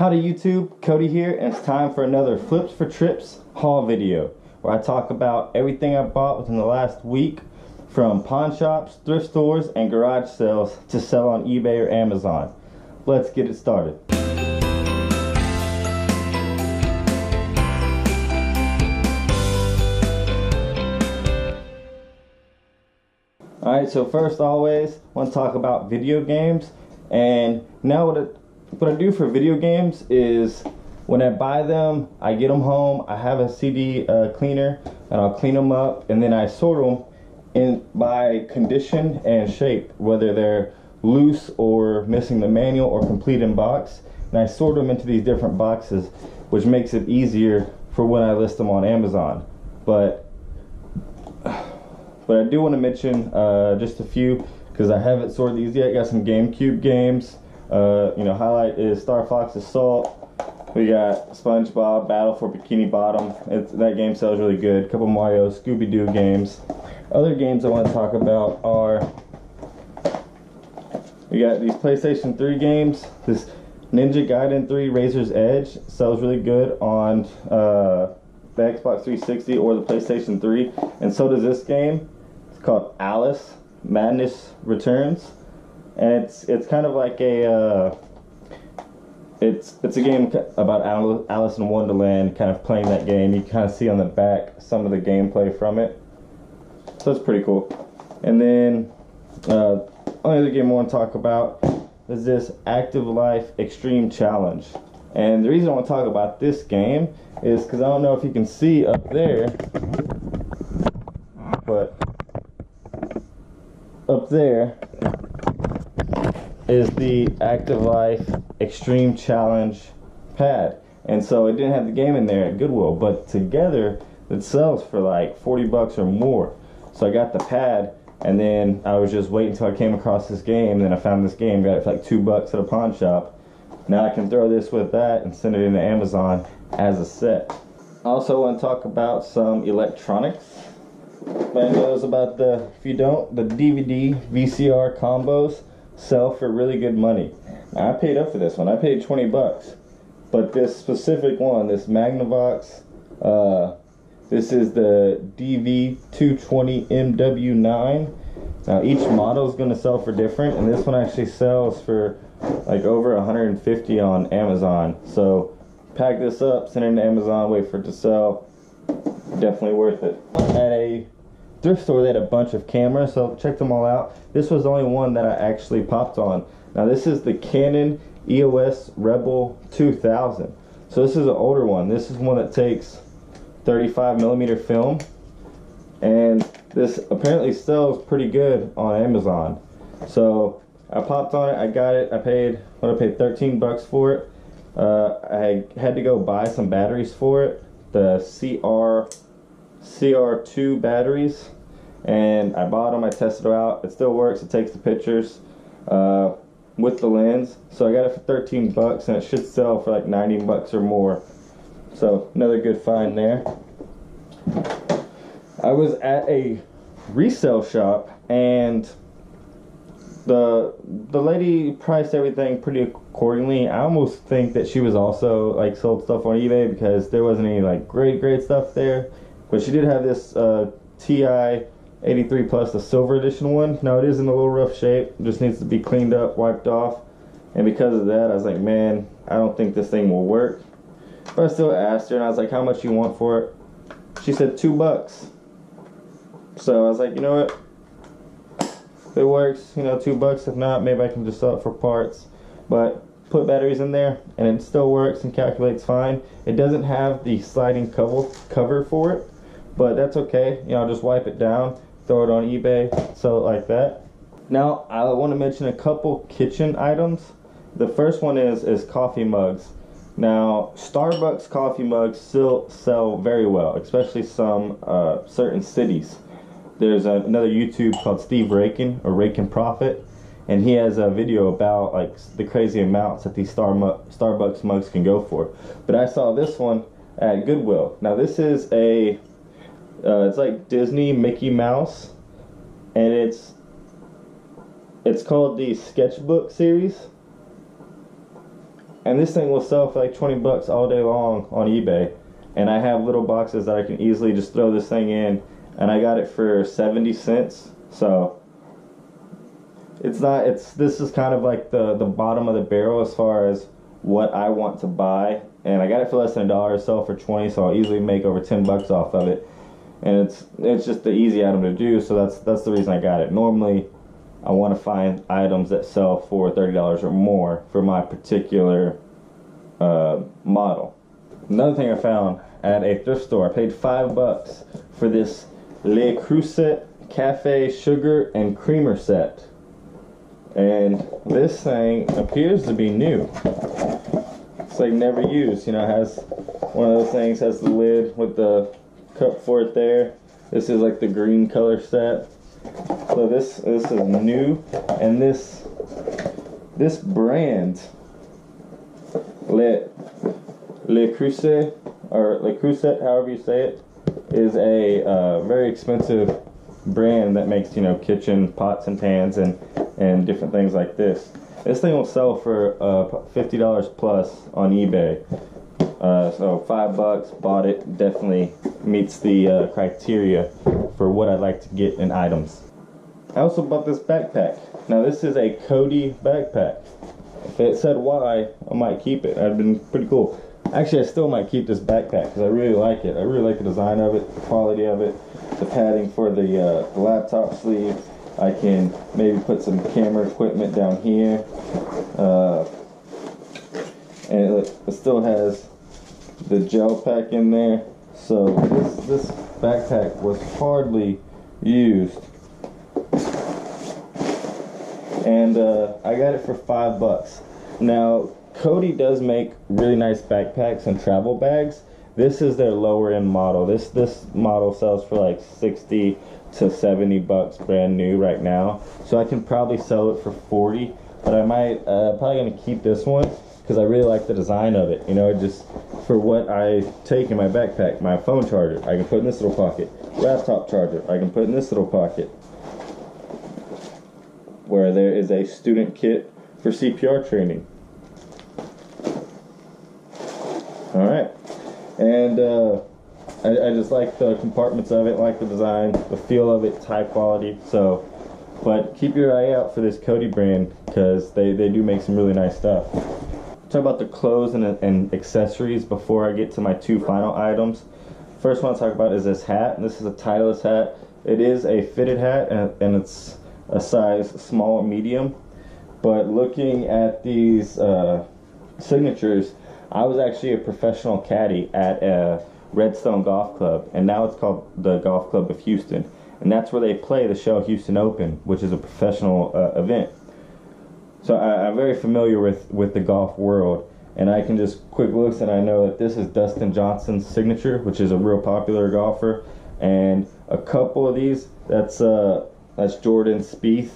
Howdy YouTube, Cody here, and it's time for another Flips for Trips haul video where I talk about everything I bought within the last week, from pawn shops, thrift stores, and garage sales to sell on eBay or Amazon. Let's get it started. Alright, so first always, I want to talk about video games. And now what I do for video games is when I buy them, I get them home, I have a CD cleaner, and I'll clean them up, and then I sort them by condition and shape, whether they're loose or missing the manual or complete in box. And I sort them into these different boxes, which makes it easier for when I list them on Amazon. But I do want to mention just a few, because I haven't sorted these yet. I got some GameCube games. Highlight is Star Fox Assault. We got SpongeBob Battle for Bikini Bottom. That game sells really good. A couple Mario, Scooby-Doo games. Other games I want to talk about are, we got these PlayStation 3 games. This Ninja Gaiden 3 Razor's Edge sells really good on the Xbox 360 or the PlayStation 3, and so does this game. It's called Alice Madness Returns, and it's kind of like a it's a game about Alice in Wonderland, kind of playing that game. You kind of see on the back some of the gameplay from it, so it's pretty cool. And then only other game I want to talk about is this Active Life Extreme Challenge. And the reason I want to talk about this game is because I don't know if you can see up there, but up there is the Active Life Extreme Challenge pad. And so it didn't have the game in there at Goodwill, but together it sells for like 40 bucks or more. So I got the pad, and then I was just waiting until I came across this game, and then I found this game, got it for like 2 bucks at a pawn shop. Now I can throw this with that and send it into Amazon as a set. I also want to talk about some electronics. Everybody knows about if you don't, the DVD VCR combos sell for really good money. Now, I paid up for this one. I paid 20 bucks. But this specific one, this Magnavox, this is the DV220MW9. Now each model is going to sell for different, and this one actually sells for like over 150 on Amazon. So pack this up, send it to Amazon, wait for it to sell. Definitely worth it. At a thrift store, they had a bunch of cameras, so check them all out. This was the only one that I actually popped on. Now this is the Canon EOS Rebel 2000. So this is an older one. This is one that takes 35mm film, and this apparently sells pretty good on Amazon. So I popped on it, I got it, I paid 13 bucks for it. I had to go buy some batteries for it, the CR2 batteries, and I bought them, I tested them out. It still works, it takes the pictures with the lens. So I got it for 13 bucks, and it should sell for like 90 bucks or more. So another good find there. I was at a resale shop, and the lady priced everything pretty accordingly. I almost think that she was also like sold stuff on eBay, because there wasn't any like great stuff there. But she did have this TI 83 Plus, the silver edition one. Now it is in a little rough shape, it just needs to be cleaned up, wiped off. And because of that, I was like, man, I don't think this thing will work. But I still asked her, and I was like, how much you want for it? She said 2 bucks. So I was like, you know what? If it works, 2 bucks. If not, maybe I can just sell it for parts. But put batteries in there, and it still works and calculates fine. It doesn't have the sliding cover for it, but that's okay. I'll just wipe it down, throw it on eBay, sell it like that. Now, I want to mention a couple kitchen items. The first one is coffee mugs. Now, Starbucks coffee mugs still sell very well, especially some certain cities. There's another YouTube called Steve Rakin, or Rakin Profit, and he has a video about like the crazy amounts that these Starbucks mugs can go for. But I saw this one at Goodwill. Now this is it's like Disney Mickey Mouse, and it's called the Sketchbook series. And this thing will sell for like 20 bucks all day long on eBay. And I have little boxes that I can easily just throw this thing in, and I got it for 70 cents. So this is kind of like the bottom of the barrel as far as what I want to buy. And I got it for less than $1, sell for 20, so I'll easily make over 10 bucks off of it. And it's just the easy item to do, so that's the reason I got it. Normally I want to find items that sell for $30 or more for my particular model. Another thing I found at a thrift store, I paid $5 for this Le Creuset Cafe Sugar and Creamer set. And this thing appears to be new. It's like never used, you know, it has one of those things, has the lid with the cup for it there. This is like the green color set. So this is new, and this brand, Le Creuset, or Le Creuset, however you say it, is a very expensive brand that makes, you know, kitchen pots and pans and different things like this. This thing will sell for $50 plus on eBay. So $5, bought it. Definitely meets the criteria for what I'd like to get in items. I also bought this backpack. Now this is a Cody backpack. If it said Y, I might keep it. That'd been pretty cool. Actually, I still might keep this backpack because I really like it. I really like the design of it, the quality of it, the padding for the laptop sleeve. I can maybe put some camera equipment down here. And it still has the gel pack in there. So this backpack was hardly used. And I got it for $5. Now, Cody does make really nice backpacks and travel bags. This is their lower end model. This model sells for like 60 to 70 bucks brand new right now. So I can probably sell it for 40, but I might probably gonna keep this one because I really like the design of it. You know, just for what I take in my backpack, my phone charger, I can put in this little pocket. Laptop charger, I can put in this little pocket. Where there is a student kit for CPR training. All right, and I just like the compartments of it, like the design, the feel of it, it's high quality. So, but keep your eye out for this Cody brand because they do make some really nice stuff. Talk about the clothes and accessories before I get to my two final items. First one I'll talk about is this hat. This is a Titleist hat. It is a fitted hat, and it's a size small medium. But looking at these signatures, I was actually a professional caddy at a Redstone Golf Club, and now it's called the Golf Club of Houston, and that's where they play the Shell Houston Open, which is a professional event. So I'm very familiar with the golf world, and I can just quick looks and I know that this is Dustin Johnson's signature, which is a real popular golfer, and a couple of these, that's Jordan Spieth.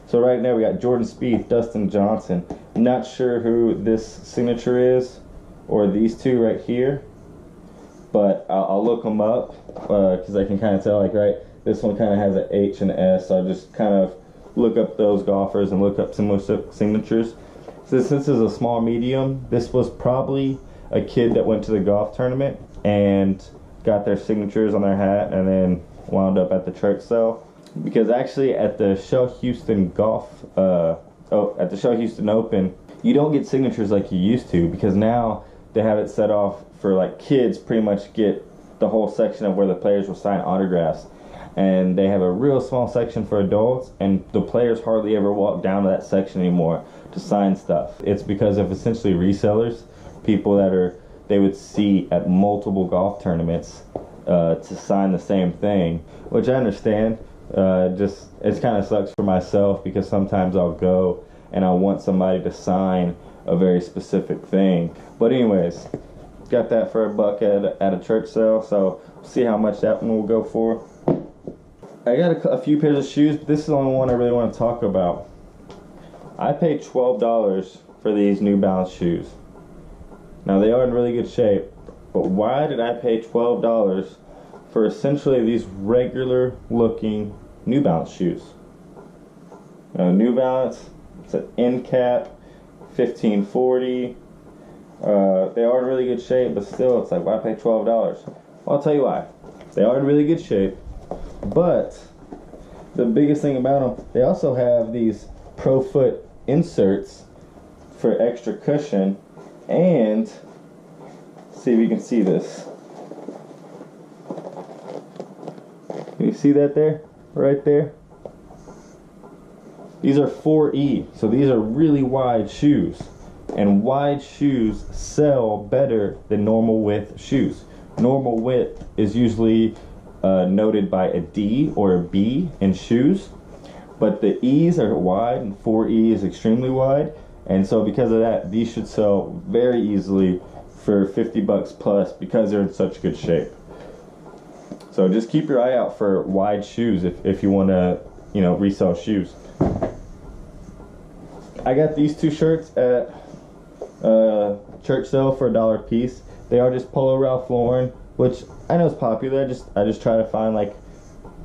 So right now we got Jordan Spieth, Dustin Johnson. I'm not sure who this signature is, or these two right here, but I'll look them up because I can kind of tell, like, right, this one kind of has an H and an S, so I just kind of look up those golfers and look up similar signatures. So since this is a small medium, this was probably a kid that went to the golf tournament and got their signatures on their hat and then wound up at the church sale. Because actually at the Shell Houston at the Shell Houston Open, you don't get signatures like you used to, because now they have it set off for, like, kids pretty much get the whole section of where the players will sign autographs, and they have a real small section for adults, and the players hardly ever walk down to that section anymore to sign stuff. It's because of essentially resellers, people that they would see at multiple golf tournaments to sign the same thing, which I understand. It kind of sucks for myself because sometimes I'll go and I want somebody to sign a very specific thing. But anyways, got that for $1 at a church sale, so we'll see how much that one will go for. I got a few pairs of shoes, but this is the only one I really want to talk about. I paid $12 for these New Balance shoes. Now they are in really good shape, but why did I pay $12 for essentially these regular looking New Balance shoes? New Balance, it's an end cap, 1540. they are in really good shape, but still, it's like, why pay $12? Well, I'll tell you why. They are in really good shape, but the biggest thing about them, they also have these Pro Foot inserts for extra cushion, and see if you can see this. Can you see that there? Right there? These are 4E, so these are really wide shoes. And wide shoes sell better than normal width shoes. Normal width is usually noted by a D or a B in shoes, but the E's are wide and 4E is extremely wide, and so because of that, these should sell very easily for 50 bucks plus because they're in such good shape. So just keep your eye out for wide shoes if you want to, you know, resell shoes. I got these two shirts at church sale for $1 a piece. They are just Polo Ralph Lauren, which I know is popular. I just try to find like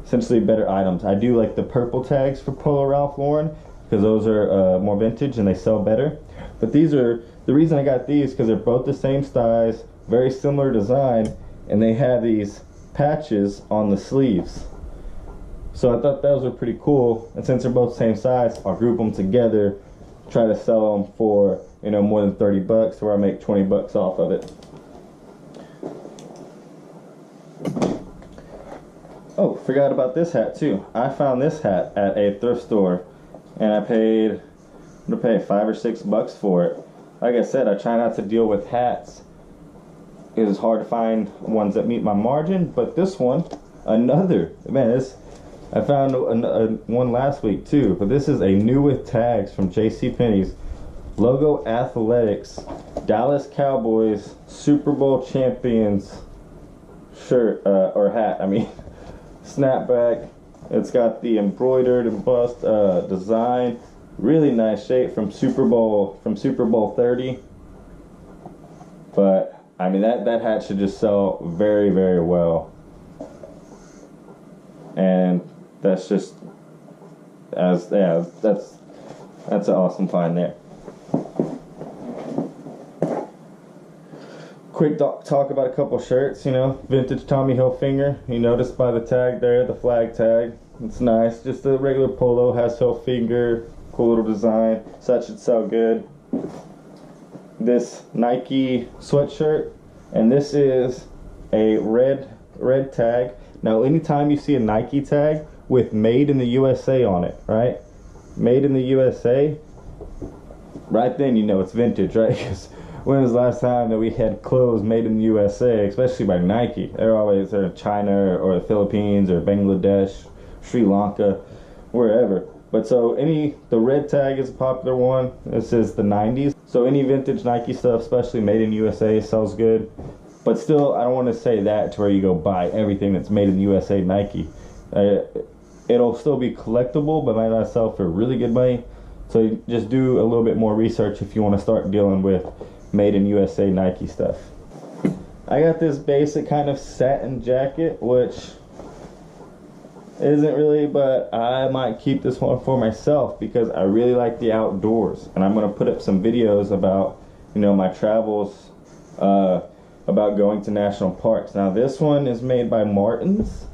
essentially better items. I do like the purple tags for Polo Ralph Lauren because those are more vintage and they sell better. But these are, the reason I got these because they're both the same size, very similar design, and they have these patches on the sleeves. So I thought those were pretty cool, and since they're both the same size, I'll group them together, try to sell them for, you know, more than 30 bucks, where I make 20 bucks off of it. Oh, forgot about this hat too. I found this hat at a thrift store, and I paid, I'm gonna pay $5 or $6 for it. Like I said, I try not to deal with hats. It is hard to find ones that meet my margin, but this one, another, man, this, I found one last week too, but this is a new with tags from JCPenney's. Logo Athletics, Dallas Cowboys, Super Bowl champions shirt, or hat, I mean, snapback. It's got the embroidered embossed design. Really nice shape from Super Bowl 30. But I mean, that hat should just sell very, very well. And that's just, that's an awesome find there. Quick talk about a couple shirts, you know, vintage Tommy Hilfiger. You notice by the tag there, the flag tag. It's nice. Just a regular polo has Hilfiger, cool little design. So that should sell good. This Nike sweatshirt, and this is a red tag. Now, anytime you see a Nike tag with "Made in the USA" on it, right? Made in the USA. Right then, you know it's vintage, right? Because when was the last time that we had clothes made in the USA, especially by Nike? They're always in China or the Philippines or Bangladesh, Sri Lanka, wherever. But so the red tag is a popular one. This is the 90s. So any vintage Nike stuff, especially made in USA, sells good. But still, I don't want to say that to where you go buy everything that's made in the USA Nike. It'll still be collectible, but might not sell for really good money. So just do a little bit more research if you want to start dealing with made in USA Nike stuff. I got this basic kind of satin jacket, which isn't really, but I might keep this one for myself because I really like the outdoors, and I'm going to put up some videos about, you know, my travels, about going to national parks. Now this one is made by Martens.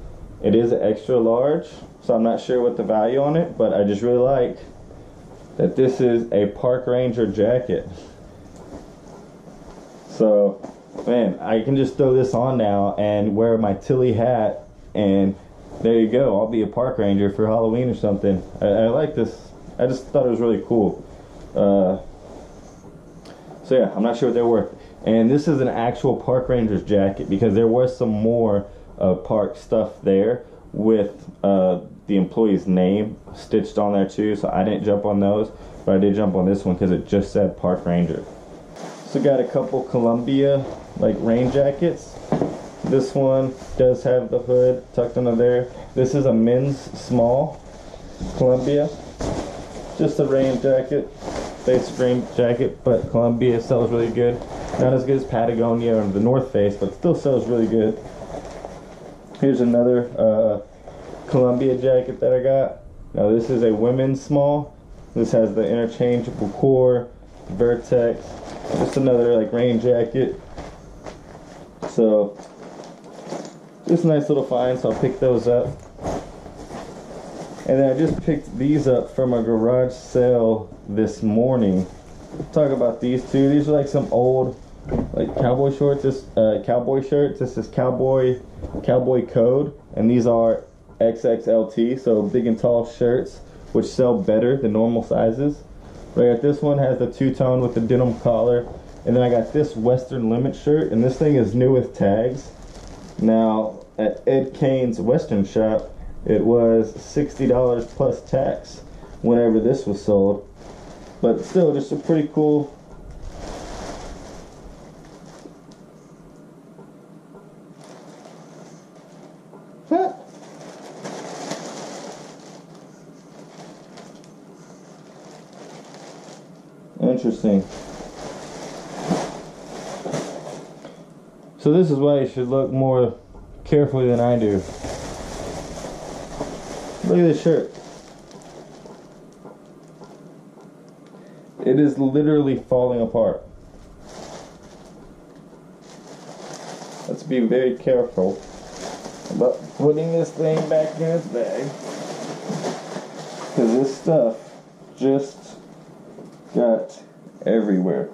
It is an extra large, so I'm not sure what the value on it, but I just really like that this is a park ranger jacket. So, man, I can just throw this on now and wear my Tilly hat, and there you go. I'll be a park ranger for Halloween or something. I like this. I just thought it was really cool. So yeah, I'm not sure what they're worth. And this is an actual park ranger's jacket because there was some more park stuff there with the employee's name stitched on there too. So I didn't jump on those, but I did jump on this one because it just said park ranger. So got a couple Columbia like rain jackets. This one does have the hood tucked under there. This is a men's small Columbia. Just a rain jacket, basic rain jacket, but Columbia sells really good. Not as good as Patagonia or the North Face, but still sells really good. Here's another Columbia jacket that I got. Now this is a women's small. This has the interchangeable core, Vertex. Just another like rain jacket. So just a nice little find, so I'll pick those up. And then I just picked these up from a garage sale this morning. Talk about these two. These are like some old like cowboy shorts. This cowboy shirts. This is cowboy code, and these are XXLT, so big and tall shirts, which sell better than normal sizes. But I got this one, has the two-tone with the denim collar, and then I got this Western Limit shirt, and this thing is new with tags. Now at Ed Kane's Western shop, it was $60 plus tax whenever this was sold. But still, just a pretty cool. Interesting. So this is why you should look more carefully than I do. Look at this shirt. It is literally falling apart. Let's be very careful about putting this thing back in its bag, because this stuff just got everywhere.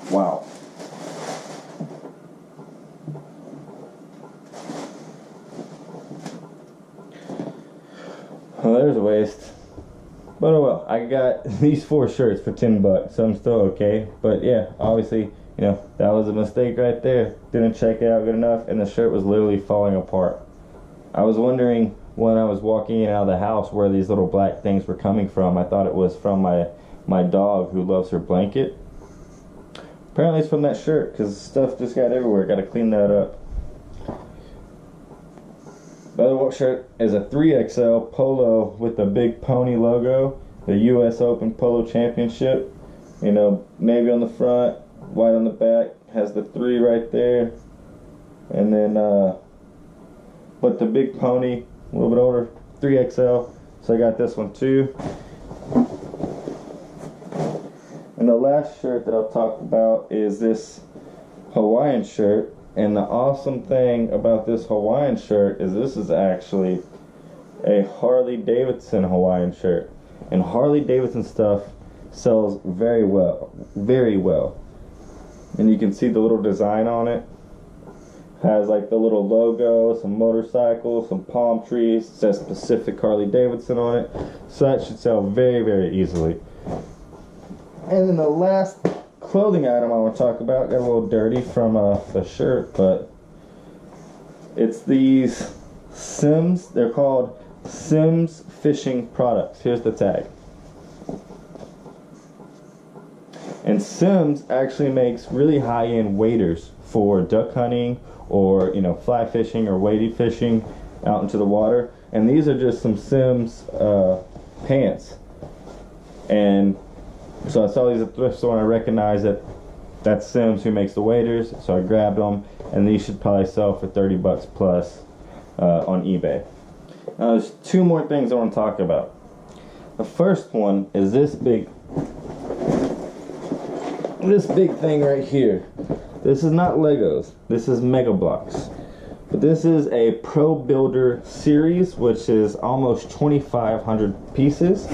Wow. Well, there's a waste. But oh well, I got these 4 shirts for $10, so I'm still okay. But yeah, obviously, you know, that was a mistake right there. Didn't check it out good enough, and the shirt was literally falling apart. I was wondering when I was walking in and out of the house where these little black things were coming from. I thought it was from my dog, who loves her blanket. Apparently it's from that shirt, because stuff just got everywhere. Got to clean that up. The other shirt is a 3XL Polo with the big pony logo, the US Open Polo Championship. You know, navy on the front, white on the back, has the 3 right there. And then, but the big pony, a little bit older, 3XL. So I got this one too. And the last shirt that I'll talk about is this Hawaiian shirt. And the awesome thing about this Hawaiian shirt is this is actually a Harley Davidson Hawaiian shirt. And Harley Davidson stuff sells very well, very well. And you can see the little design on it. Has like the little logo, some motorcycles, some palm trees. It says Pacific Harley Davidson on it. So that should sell very, very easily. And then the last clothing item I want to talk about, got a little dirty from the shirt, but it's these Sims. They're called Sims fishing products. Here's the tag. And Sims actually makes really high-end waders for duck hunting, or you know, fly fishing or wading fishing out into the water. And these are just some Sims pants. And so I saw these at the thrift store, and I recognized that that's Sims who makes the waders, so I grabbed them, and these should probably sell for $30 plus on eBay. Now there's 2 more things I want to talk about. The first one is this big thing right here. This is not Legos, this is Mega Blocks. But this is a Pro Builder series, which is almost 2,500 pieces.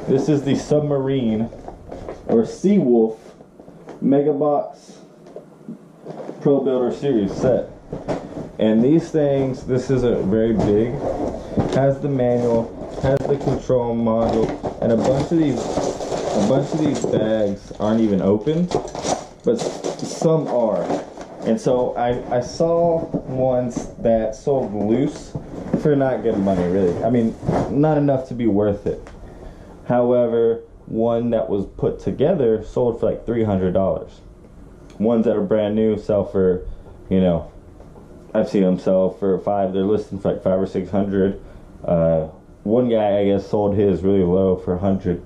This is the Submarine or Seawolf Mega Box Pro Builder series set. And these things, this isn't very big. Has the manual, has the control module, and a bunch of these bags aren't even open, but some are. And so I saw ones that sold loose for not good money, really. I mean, not enough to be worth it. However, one that was put together sold for like $300. Ones that are brand new sell for, you know, I've seen them sell for $500. They're listing for like $500 or $600. One guy, I guess, sold his really low for $100.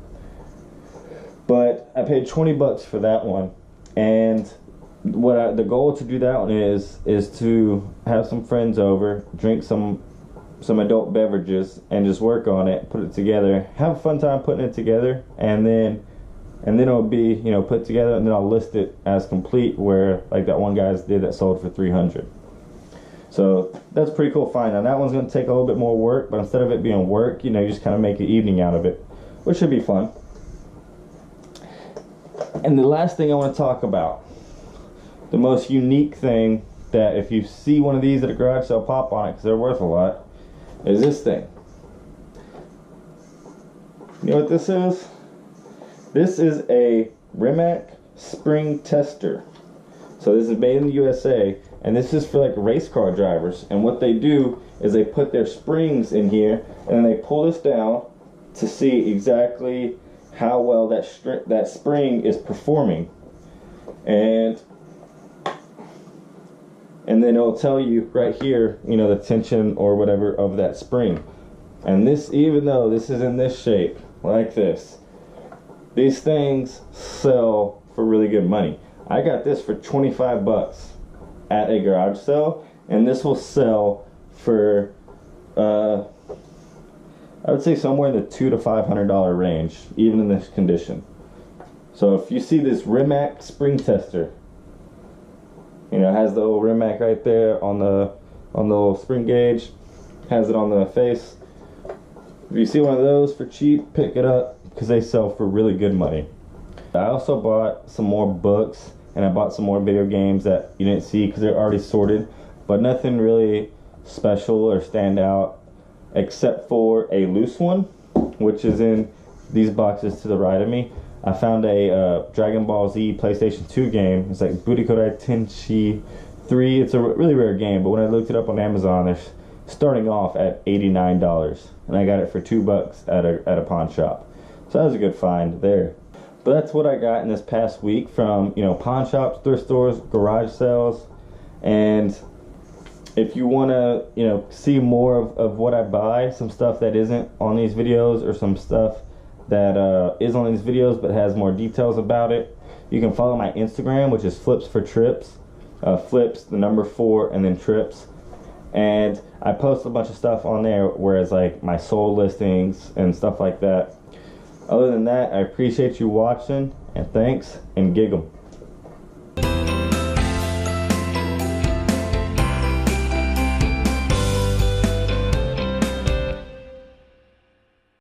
But I paid $20 for that one, and the goal to do that one is to have some friends over, drink some adult beverages, and just work on it, put it together, have a fun time putting it together, and then and then it'll be, you know, put together, and then I'll list it as complete, where like that one guy's did that sold for 300. So that's a pretty cool find. Now that one's going to take a little bit more work, but instead of it being work, you know, you just kind of make an evening out of it, which should be fun. And the last thing I want to talk about, the most unique thing that if you see one of these at a garage sale pop on it, because they're worth a lot, is this thing. You know what this is? This is a Rimac spring tester. So this is made in the USA, and this is for like race car drivers. And what they do is they put their springs in here, and then they pull this down to see exactly how well that spring is performing. And then it'll tell you right here, you know, the tension or whatever of that spring. And this, even though this is in this shape, like this, these things sell for really good money. I got this for 25 bucks at a garage sale, and this will sell for I would say somewhere in the $200 to $500 range, even in this condition. So if you see this Rimac spring tester, you know, it has the little Rimac right there on the little spring gauge, has it on the face. If you see one of those for cheap, pick it up, because they sell for really good money. I also bought some more books, and I bought some more video games that you didn't see because they're already sorted, but nothing really special or stand out, except for a loose one, which is in these boxes to the right of me. I found a Dragon Ball Z PlayStation 2 game. It's like Budokai Tenkaichi 3. It's a really rare game, but when I looked it up on Amazon, they're starting off at $89, and I got it for $2 at a pawn shop. So that was a good find there. But that's what I got in this past week from, you know, pawn shops, thrift stores, garage sales. And if you want to, you know, see more of what I buy, some stuff that isn't on these videos, or some stuff that is on these videos but has more details about it, you can follow my Instagram, which is Flips for Trips. Flips, the number 4, and then Trips. And I post a bunch of stuff on there, whereas like my sold listings and stuff like that. Other than that, I appreciate you watching, and thanks, and gig 'em.